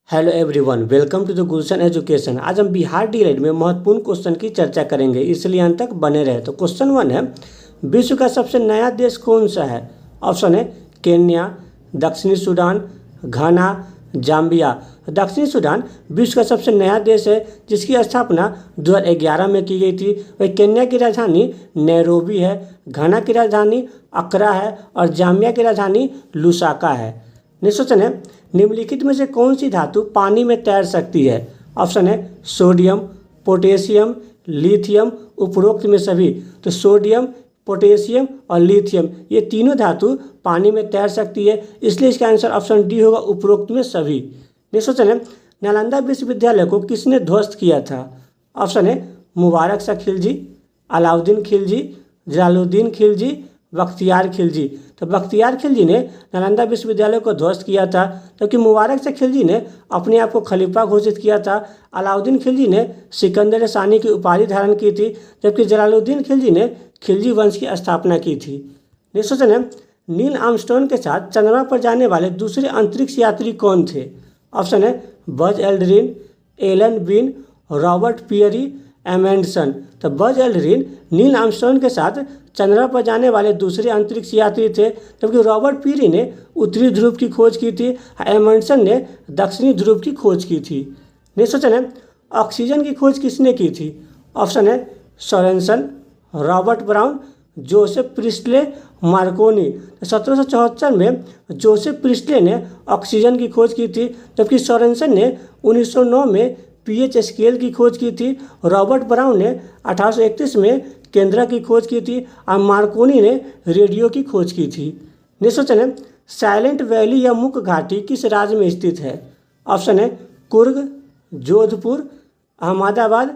Hello everyone, welcome to the Gulshan education. आज हम Bihar DElEd में महत्वपूर्ण क्वेश्चन की चर्चा करेंगे, इसलिए अंत तक बने रहे। तो क्वेश्चन 1 है, विश्व का सबसे नया देश कौन सा है? ऑप्शन है केन्या, दक्षिणी सूडान, घाना, जाम्बिया। दक्षिणी सूडान विश्व का सबसे नया देश है जिसकी स्थापना 2011 में की गई थी। वही केन्या की राजधानी नैरोबी है, घाना की राजधानी अक्रा है और जाम्बिया की राजधानी लुसाका है। नेक्स्ट क्वेश्चन है, निम्नलिखित में से कौन सी धातु पानी में तैर सकती है? ऑप्शन है सोडियम, पोटेशियम, लिथियम, उपरोक्त में सभी। तो सोडियम, पोटेशियम और लिथियम ये तीनों धातु पानी में तैर सकती है, इसलिए इसका आंसर ऑप्शन डी होगा, उपरोक्त में सभी। नेक्स्ट क्वेश्चन है, नालंदा विश्वविद्यालय को किसने ध्वस्त किया था? ऑप्शन है मुबारक शाह खिलजी, अलाउद्दीन खिलजी, जलालुद्दीन खिलजी, बख्तियार खिलजी। तो बख्तियार खिलजी ने नालंदा विश्वविद्यालय को ध्वस्त किया था, जबकि मुबारक शाह खिलजी ने अपने आप को खलीफा घोषित किया था। अलाउद्दीन खिलजी ने सिकंदर सानी की उपाधि धारण की थी, जबकि जलालुद्दीन खिलजी ने खिलजी वंश की स्थापना की थी। नेक्स्ट क्वेश्चन है, नील आर्मस्ट्रॉन्ग के साथ चंद्रमा पर जाने वाले दूसरे अंतरिक्ष यात्री कौन थे? ऑप्शन है Buzz Aldrin, Alan Bean, Robert Peary, Amundsen. तो बज एल्ड्रिन नील आर्मस्ट्रॉन्ग के साथ चंद्रमा पर जाने वाले दूसरे अंतरिक्ष यात्री थे, जबकि रॉबर्ट पीरी ने उत्तरी ध्रुव की खोज की थी, एमंडसन ने दक्षिणी ध्रुव की खोज की थी। नेक्स्ट क्वेश्चन है, ऑक्सीजन की खोज किसने की थी? ऑप्शन है Sorensen, Robert brown, Joseph Presley, Markovnikov. 1774 में जोसेफ प्रिस्टले ने ऑक्सीजन की खोज की थी, जबकि सोरेनसन ने 1909 में पीएच स्केल की खोज की थी। रॉबर्ट ब्राउन ने 1831 में केंद्रा की खोज की थी और मार्कोनी ने रेडियो की खोज की थी। नेक्स्ट क्वेश्चन है, साइलेंट वैली या मुक घाटी किस राज्य में स्थित है? ऑप्शन है कुर्ग, जोधपुर, अहमदाबाद,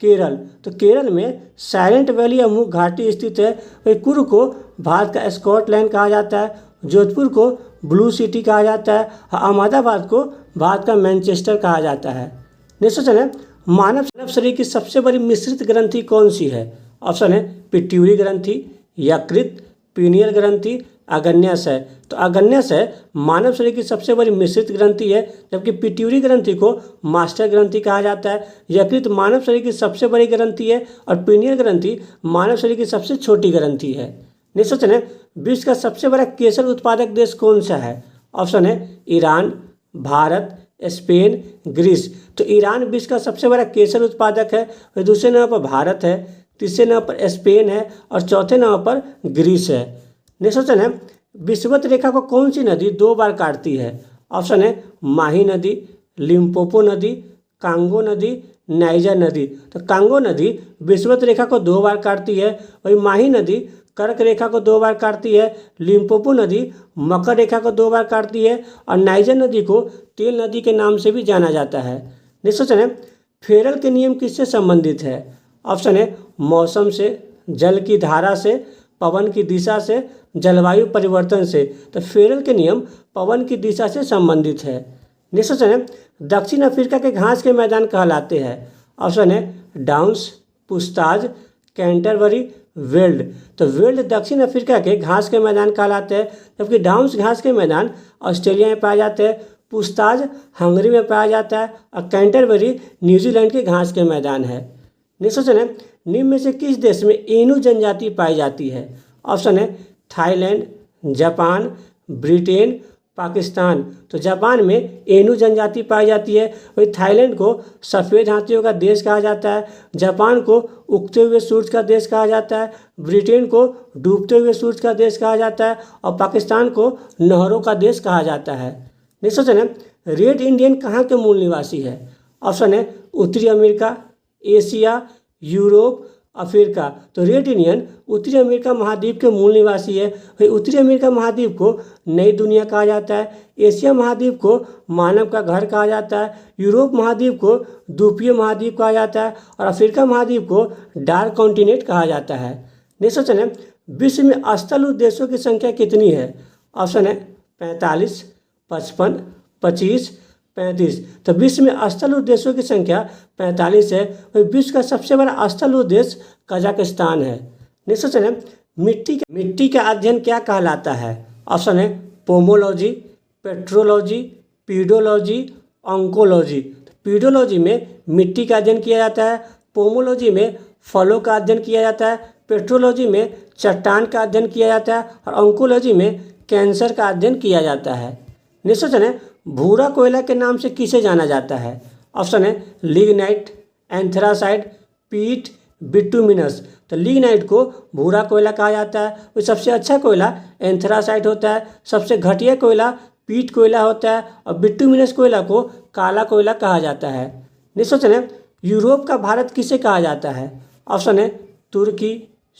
केरल। तो केरल में साइलेंट वैली या मुक घाटी स्थित है। वही कुर्ग को भारत का स्कॉटलैंड कहा जाता है, जोधपुर को ब्लू सिटी कहा जाता है और अहमदाबाद को भारत का मैनचेस्टर कहा जाता है। नेक्स्ट क्वेश्चन है, मानव शरीर की सबसे बड़ी मिश्रित ग्रंथि कौन सी है? ऑप्शन है पिट्यूरी ग्रंथि, यकृत, पीनियल ग्रंथि, अग्न्याशय। तो अग्न्याशय मानव शरीर की सबसे बड़ी मिश्रित ग्रंथि है, जबकि पिट्यूरी ग्रंथि को मास्टर ग्रंथि कहा जाता है। यकृत मानव शरीर की सबसे बड़ी ग्रंथि है और पीनियल ग्रंथि मानव शरीर की सबसे छोटी ग्रंथि है। नेक्स्ट क्वेश्चन है, विश्व का सबसे बड़ा केसर उत्पादक देश कौन सा है? ऑप्शन है ईरान, भारत, स्पेन, ग्रीस। तो ईरान विश्व का सबसे बड़ा केसर उत्पादक है। वही दूसरे नंबर पर भारत है, तीसरे नंबर पर स्पेन है और चौथे नंबर पर ग्रीस है। नेक्स्ट क्वेश्चन है, विषुवत रेखा को कौन सी नदी 2 बार काटती है? ऑप्शन है माही नदी, लिम्पोपो नदी, कांगो नदी, नाइजर नदी। तो कांगो नदी विषुवत रेखा को 2 बार काटती है। वही माही नदी कर्क रेखा को 2 बार काटती है, लिम्पोपो नदी मकर रेखा को 2 बार काटती है और नाइजर नदी को तेल नदी के नाम से भी जाना जाता है। नेक्स्ट क्वेश्चन है, फेरल के नियम किससे संबंधित है? ऑप्शन है मौसम से, जल की धारा से, पवन की दिशा से, जलवायु परिवर्तन से। तो फेरल के नियम पवन की दिशा से संबंधित है। नेक्स्ट क्वेश्चन है, दक्षिण अफ्रीका के घास के मैदान कहलाते हैं? ऑप्शन है डाउन्स, पुस्ताज, कैंटरबरी, वेल्ड। तो वेल्ड दक्षिण अफ्रीका के घास के मैदान कहलाते हैं, जबकि डाउन्स घास के मैदान ऑस्ट्रेलिया में पाए जाते हैं, पुस्ताज हंगरी में पाया जाता है और कैंटरबरी न्यूजीलैंड के घास के मैदान है। नेक्स्ट क्वेश्चन है, निम्न में से किस देश में एनू जनजाति पाई जाती है? ऑप्शन है थाईलैंड, जापान, ब्रिटेन, पाकिस्तान। तो जापान में एनू जनजाति पाई जाती है। वही थाईलैंड को सफ़ेद हाथियों का देश कहा जाता है, जापान को उगते हुए सूरज का देश कहा जाता है, ब्रिटेन को डूबते हुए सूरज का देश कहा जाता है और पाकिस्तान को नहरों का देश कहा जाता है। नेक्स्ट क्वेश्चन है, रेड इंडियन कहाँ के मूल निवासी है? ऑप्शन है उत्तरी अमेरिका, एशिया, यूरोप, अफ्रीका। तो रेड इंडियन उत्तरी अमेरिका महाद्वीप के मूल निवासी है। वही उत्तरी अमेरिका महाद्वीप को नई दुनिया कहा जाता है, एशिया महाद्वीप को मानव का घर कहा जाता है, यूरोप महाद्वीप को द्वीपीय महाद्वीप कहा जाता है और अफ्रीका महाद्वीप को डार्क कॉन्टिनेंट कहा जाता है। नेक्स्ट क्वेश्चन है, विश्व में स्थल देशों की संख्या कितनी है? ऑप्शन है 45, 55, 25, 35। तो विश्व में स्थल देशों की संख्या 45 है। वही विश्व का सबसे बड़ा स्थल देश कजाकिस्तान है। नेक्स्ट क्वेश्चन है, मिट्टी का अध्ययन क्या कहलाता है? ऑप्शन है pomology, petrology, pedology, oncology. Pedology में मिट्टी का अध्ययन किया जाता है। पोमोलॉजी में फलों का अध्ययन किया जाता है। पेट्रोलॉजी में चट्टान का अध्ययन किया जाता है और ऑन्कोलॉजी में कैंसर का अध्ययन किया जाता है। नेक्स्ट क्वेश्चन है, भूरा कोयला के नाम से किसे जाना जाता है? ऑप्शन है लिग्नाइट, एंथ्रासाइट, पीट, बिटुमिनस। तो लिग्नाइट को भूरा कोयला कहा जाता है। वो सबसे अच्छा कोयला एंथ्रासाइट होता है। सबसे घटिया कोयला पीट कोयला होता है और बिटुमिनस कोयला को काला कोयला कहा जाता है। नेक्स्ट क्वेश्चन है, यूरोप का भारत किसे कहा जाता है? ऑप्शन है तुर्की,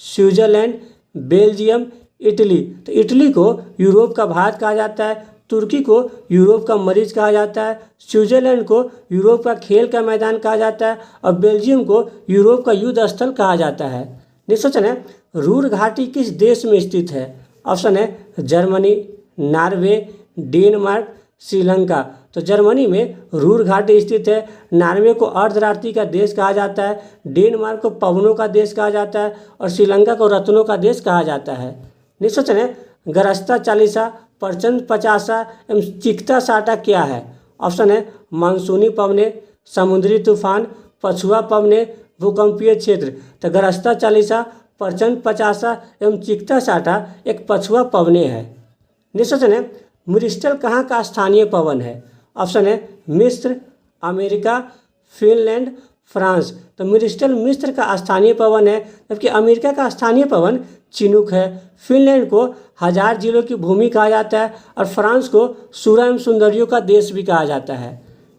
स्विट्जरलैंड, बेल्जियम, इटली। तो इटली को यूरोप का भारत कहा जाता है। तुर्की को यूरोप का मरीज कहा जाता है। स्विट्जरलैंड को यूरोप का खेल का मैदान कहा जाता है और बेल्जियम को यूरोप का युद्ध स्थल कहा जाता है। नेक्स्ट क्वेश्चन है, रूर घाटी किस देश में स्थित है? ऑप्शन है जर्मनी, नॉर्वे, डेनमार्क, श्रीलंका। तो जर्मनी में रूर घाटी स्थित है। नॉर्वे को अर्धरात्रि का देश कहा जाता है। डेनमार्क को पवनों का देश कहा जाता है और श्रीलंका को रत्नों का देश कहा जाता है। नेक्स्ट क्वेश्चन है, गरस्ता चालीसा, प्रचंड पचासा एवं चिकता साटा क्या है? ऑप्शन है मानसूनी पवने, समुद्री तूफान, पछुआ पवने, भूकंपीय क्षेत्र। तो गरस्ता चालीसा, प्रचंड पचासा एवं चिकता साटा एक पछुआ पवने है। नेक्स्ट क्वेश्चन है, मिरिस्टल कहाँ का स्थानीय पवन है? ऑप्शन है मिस्र, अमेरिका, फिनलैंड, फ्रांस। तो मिरिस्टल मिस्र का स्थानीय पवन है, जबकि अमेरिका का स्थानीय पवन चिनूक है। फिनलैंड को हजार जिलों की भूमि कहा जाता है और फ्रांस को सूरा एवं सुंदरियों का देश भी कहा जाता है।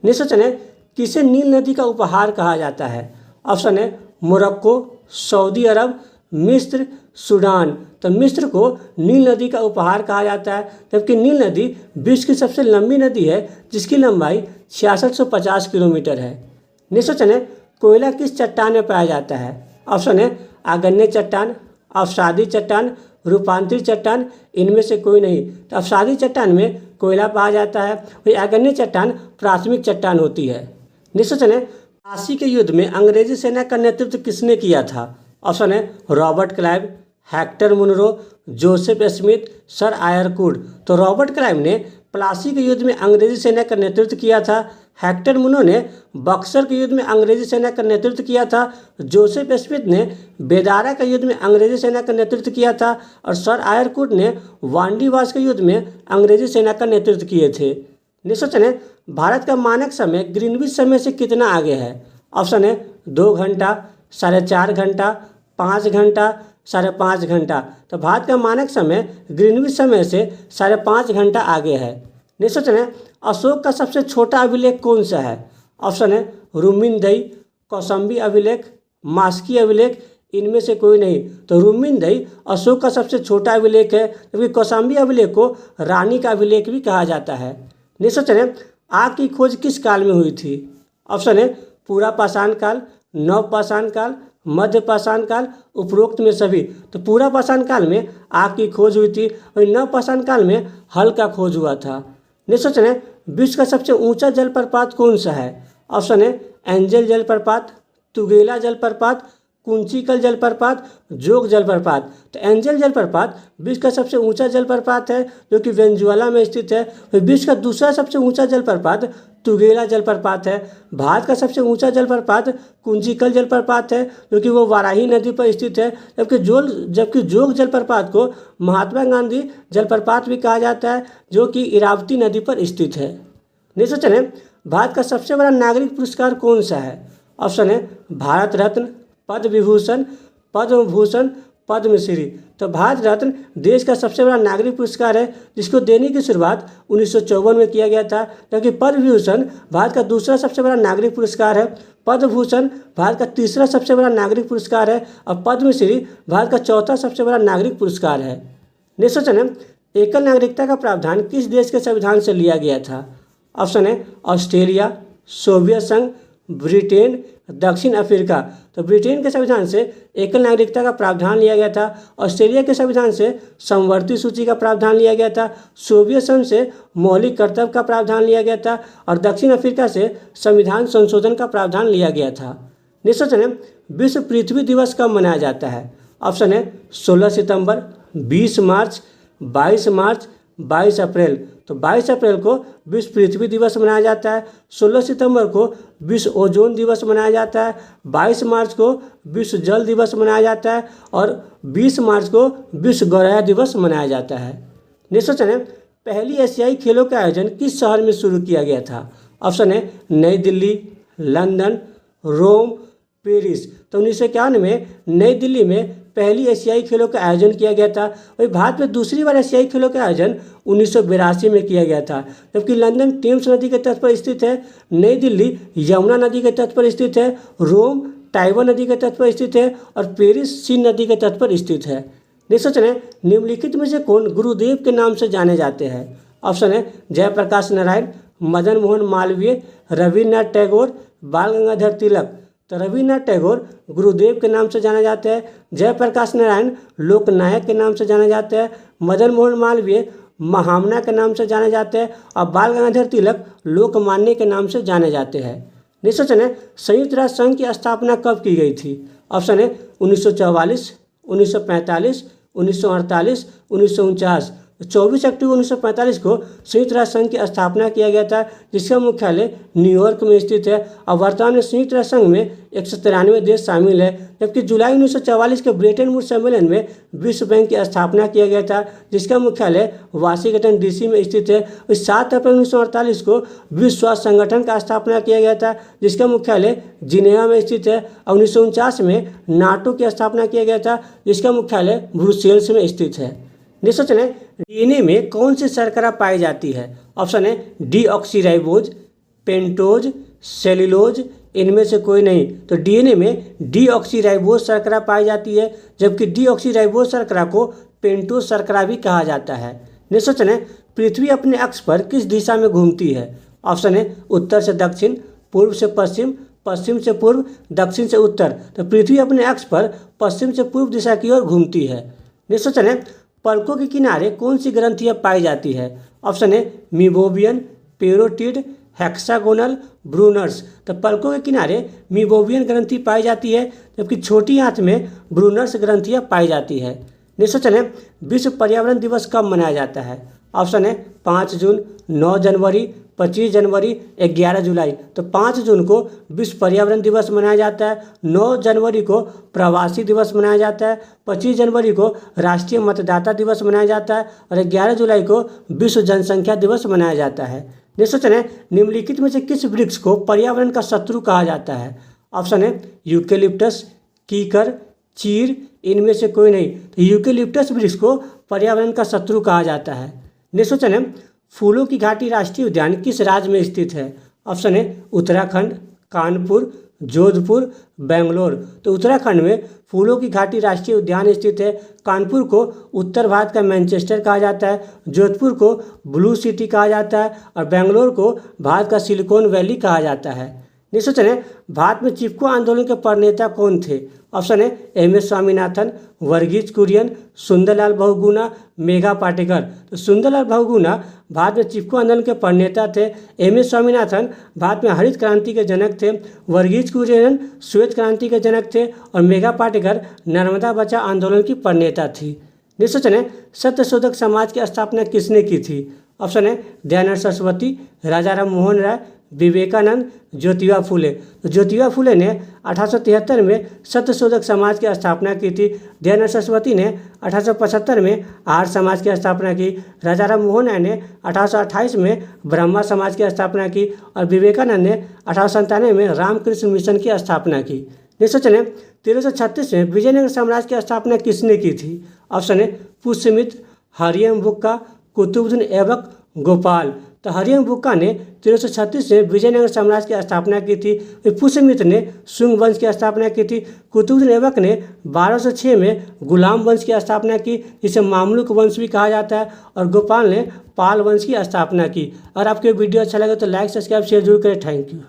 नेक्स्ट क्वेश्चन है, किसे नील नदी का उपहार कहा जाता है? ऑप्शन है मोरक्को, सऊदी अरब, मिस्र, सूडान। तो मिस्र को नील नदी का उपहार कहा जाता है, जबकि नील नदी विश्व की सबसे लंबी नदी है जिसकी लंबाई 6650 किलोमीटर है। नेक्स्ट क्वेश्चन है, कोयला किस चट्टान में पाया जाता है? ऑप्शन है आग्नेय चट्टान, अवसादी चट्टान, रूपांतरित चट्टान, इनमें से कोई नहीं। तो अवसादी चट्टान में कोयला पाया जाता है। वही आग्नेय चट्टान प्राथमिक चट्टान होती है। नेक्स्ट क्वेश्चन है, प्लासी के युद्ध में अंग्रेजी सेना का नेतृत्व किसने किया था? ऑप्शन है Robert Clive, Hector Munro, Joseph Smith, Sir Eyre Coote. तो रॉबर्ट क्लाइव ने प्लासी के युद्ध में अंग्रेजी सेना का नेतृत्व किया था। हेक्टर मुनरो ने बक्सर के युद्ध में अंग्रेजी सेना का नेतृत्व किया था। जोसेफ स्मिथ ने बेदारा के युद्ध में अंग्रेजी सेना का नेतृत्व किया था और सर आयरकुड ने वांडीवास के युद्ध में अंग्रेजी सेना का नेतृत्व किए थे। नेक्स्ट क्वेश्चन है, भारत का मानक समय ग्रीनविच समय से कितना आगे है? ऑप्शन है 2 घंटा, 4.5 घंटा, 5 घंटा, 5.5 घंटा। तो भारत का मानक समय ग्रीनविच समय से 5.5 घंटा आगे है। नेक्स्ट क्वेश्चन है, अशोक का सबसे छोटा अभिलेख कौन सा है? ऑप्शन है रुमिनदई, कौशाम्बी अभिलेख, मास्की अभिलेख, इनमें से कोई नहीं। तो रुमिनदई अशोक का सबसे छोटा अभिलेख है, जबकि कौशाम्बी अभिलेख को रानी का अभिलेख भी कहा जाता है। नेक्स्ट क्वेश्चन है, आग की खोज किस काल में हुई थी? ऑप्शन है पूरा पाषाण काल, नव पाषाण काल, मध्य पाषाण काल, उपरोक्त में सभी। तो पूरा पाषाण काल में आग की खोज हुई थी और नव पाषाण काल में हल का खोज हुआ था। नेक्स्ट क्वेश्चन है, विश्व का सबसे ऊंचा जलप्रपात कौन सा है? ऑप्शन है एंजल जलप्रपात, तुगेला जलप्रपात, कुंचिकल जलप्रपात, जोग जलप्रपात। तो एंजल जलप्रपात विश्व का सबसे ऊंचा जलप्रपात है जो कि वेनेजुएला में स्थित है। विश्व का दूसरा सबसे ऊंचा जलप्रपात तुगेला जलप्रपात है। भारत का सबसे ऊंचा जलप्रपात कुंचिकल जलप्रपात है जो कि वो वाराही नदी पर स्थित है। जबकि जोग जलप्रपात को महात्मा गांधी जलप्रपात भी कहा जाता है जो कि इरावती नदी पर स्थित है। नेक्स्ट क्वेश्चन है, भारत का सबसे बड़ा नागरिक पुरस्कार कौन सा है? ऑप्शन है भारत रत्न, पद्म विभूषण, पद्म भूषण, पद्मश्री। तो भारत रत्न देश का सबसे बड़ा नागरिक पुरस्कार है जिसको देने की शुरुआत 1954 में किया गया था, जबकि पद्म विभूषण भारत का दूसरा सबसे बड़ा नागरिक पुरस्कार है। पद्म भूषण भारत का तीसरा सबसे बड़ा नागरिक पुरस्कार है और पद्मश्री भारत का चौथा सबसे बड़ा नागरिक पुरस्कार है। नेक्स्ट क्वेश्चन है, एकल नागरिकता का प्रावधान किस देश के संविधान से लिया गया था? ऑप्शन है ऑस्ट्रेलिया, सोवियत संघ, ब्रिटेन, दक्षिण अफ्रीका। तो ब्रिटेन के संविधान से एकल नागरिकता का प्रावधान लिया गया था। ऑस्ट्रेलिया के संविधान से समवर्ती सूची का प्रावधान लिया गया था। सोवियत संघ से मौलिक कर्तव्य का प्रावधान लिया गया था और दक्षिण अफ्रीका से संविधान संशोधन का प्रावधान लिया गया था। नेक्स्ट क्वेश्चन है, विश्व पृथ्वी दिवस कब मनाया जाता है? ऑप्शन है 16 सितंबर, 20 मार्च, 22 मार्च, 22 अप्रैल। तो 22 अप्रैल को विश्व पृथ्वी दिवस मनाया जाता है। 16 सितंबर को विश्व ओजोन दिवस मनाया जाता है। 22 मार्च को विश्व जल दिवस मनाया जाता है और 20 मार्च को विश्व गौरैया दिवस मनाया जाता है। नेक्स्ट क्वेश्चन है, पहली एशियाई खेलों का आयोजन किस शहर में शुरू किया गया था? ऑप्शन है नई दिल्ली, लंदन, रोम, पेरिस। तो 1951 में नई दिल्ली में पहली एशियाई खेलों का आयोजन किया गया था। वही भारत में दूसरी बार एशियाई खेलों का आयोजन 1982 में किया गया था। जबकि लंदन टेम्स नदी के तट पर स्थित है, नई दिल्ली यमुना नदी के तट पर स्थित है, रोम टाइबर नदी के तट पर स्थित है और पेरिस सीन नदी के तट पर स्थित है। नेक्स्ट क्वेश्चन है, निम्नलिखित में से कौन गुरुदेव के नाम से जाने जाते हैं? ऑप्शन है जयप्रकाश नारायण, मदन मोहन मालवीय, रविन्द्रनाथ टैगोर, बाल गंगाधर तिलक। तो रविन्द्रनाथ टैगोर गुरुदेव के नाम से जाने जाते हैं, जयप्रकाश नारायण लोकनायक के नाम से जाने जाते हैं, मदन मोहन मालवीय महामना के नाम से जाने जाते हैं और बाल गंगाधर तिलक लोकमान्य के नाम से जाने जाते हैं। नेक्स्ट क्वेश्चन है, संयुक्त राष्ट्र संघ की स्थापना कब की गई थी? ऑप्शन है 1944, 1945, 1948, 1949। 24 अक्टूबर 1945 को संयुक्त राष्ट्र संघ की स्थापना किया गया था, जिसका मुख्यालय न्यूयॉर्क में स्थित है और वर्तमान में संयुक्त राष्ट्र संघ में 193 देश शामिल है। जबकि जुलाई 1944 के ब्रेटन वुड्स सम्मेलन में विश्व बैंक की स्थापना किया गया था, जिसका मुख्यालय वाशिंगटन डीसी में स्थित है। 7 अप्रैल 1948 को विश्व स्वास्थ्य संगठन का स्थापना किया गया था, जिसका मुख्यालय जिनेवा में स्थित है और 1949 में नाटो की स्थापना किया गया था, जिसका मुख्यालय ब्रुसेल्स में स्थित है। नेक्स्ट क्वेश्चन है, डीएनए में कौन सी शर्करा पाई जाती है? ऑप्शन है डीऑक्सीराइबोज, पेंटोज, सेल्यूलोज, इनमें से कोई नहीं। तो डीएनए में डीऑक्सीराइबोज शर्करा पाई जाती है, जबकि डीऑक्सीराइबोज शर्करा को पेंटोज शर्करा भी कहा जाता है। नेक्स्ट क्वेश्चन है, पृथ्वी अपने अक्ष पर किस दिशा में घूमती है? ऑप्शन है उत्तर से दक्षिण, पूर्व से पश्चिम, पश्चिम से पूर्व, दक्षिण से उत्तर। तो पृथ्वी अपने अक्ष पर पश्चिम से पूर्व दिशा की ओर घूमती है। नेक्स्ट क्वेश्चन है, पलकों के किनारे कौन सी ग्रंथियाँ पाई जाती है? ऑप्शन है मीबोबियन, पेरोटिड, हेक्सागोनल, ब्रूनर्स। तो पलकों के किनारे मीबोबियन ग्रंथि पाई जाती है, जबकि छोटी आंत में ब्रूनर्स ग्रंथियाँ पाई जाती है। नेक्स्ट क्वेश्चन है, विश्व पर्यावरण दिवस कब मनाया जाता है? ऑप्शन है 5 जून, 9 जनवरी, 25 जनवरी, 11 जुलाई। तो 5 जून को विश्व पर्यावरण दिवस मनाया जाता है, 9 जनवरी को प्रवासी दिवस मनाया जाता है, 25 जनवरी को राष्ट्रीय मतदाता दिवस मनाया जाता है और 11 जुलाई को विश्व जनसंख्या दिवस मनाया जाता है। नेक्स्ट क्वेश्चन है, निम्नलिखित में से किस वृक्ष को पर्यावरण का शत्रु कहा जाता है? ऑप्शन है यूकेलिप्टस, कीकर, चीर, इनमें से कोई नहीं। तो यूकेलिप्टस वृक्ष को पर्यावरण का शत्रु कहा जाता है। नेक्स्ट क्वेश्चन है, फूलों की घाटी राष्ट्रीय उद्यान किस राज्य में स्थित है? ऑप्शन है उत्तराखंड, कानपुर, जोधपुर, बेंगलोर। तो उत्तराखंड में फूलों की घाटी राष्ट्रीय उद्यान स्थित है। कानपुर को उत्तर भारत का मैनचेस्टर कहा जाता है, जोधपुर को ब्लू सिटी कहा जाता है और बेंगलोर को भारत का सिलिकॉन वैली कहा जाता है। नेक्स्ट क्वेश्चन है, भारत में चिपको आंदोलन के प्रणेता कौन थे? ऑप्शन है एम.एस. स्वामीनाथन, वर्गीज कुरियन, सुंदरलाल बहुगुणा, मेघा पाटेकर। तो सुंदरलाल बहुगुणा भारत में चिपको आंदोलन के प्रणेता थे। एम.एस. स्वामीनाथन भारत में हरित क्रांति के जनक थे। वर्गीज कुरियन श्वेत क्रांति के जनक थे और मेघा पाटेकर नर्मदा बचाओ आंदोलन की प्रणेता थी। नेक्स्ट क्वेश्चन है, सत्यशोधक समाज की स्थापना किसने की थी? ऑप्शन है दयानंद सरस्वती, राजाराम मोहन राय, विवेकानंद, ज्योतिबा फुले। तो ज्योतिबा फुले ने 1873 में सत्यशोधक समाज की स्थापना की थी। दयानंद सरस्वती ने 1875 में आर्य समाज की स्थापना की। राजाराम मोहन राय ने 1828 में ब्रह्मा समाज की स्थापना की और विवेकानंद ने 1897 में रामकृष्ण मिशन की स्थापना की। नेक्स्ट क्वेश्चन है, 1336 में विजयनगर साम्राज्य की स्थापना किसने की थी? ऑप्शन है पुष्यमित्र, हरियम बुक्का, कुतुबुद्दीन ऐबक, गोपाल। तो हरियम बुक्का ने 1336 में विजयनगर साम्राज्य की स्थापना की थी। पुष्यमित्र ने शुंग वंश की स्थापना की थी। कुतुबुद्दीन ऐबक ने 1206 में गुलाम वंश की स्थापना की, जिसे मामलुक वंश भी कहा जाता है, और गोपाल ने पाल वंश की स्थापना की। अगर आपको वीडियो अच्छा लगे तो लाइक, सब्सक्राइब, शेयर जरूर करें। Thank you.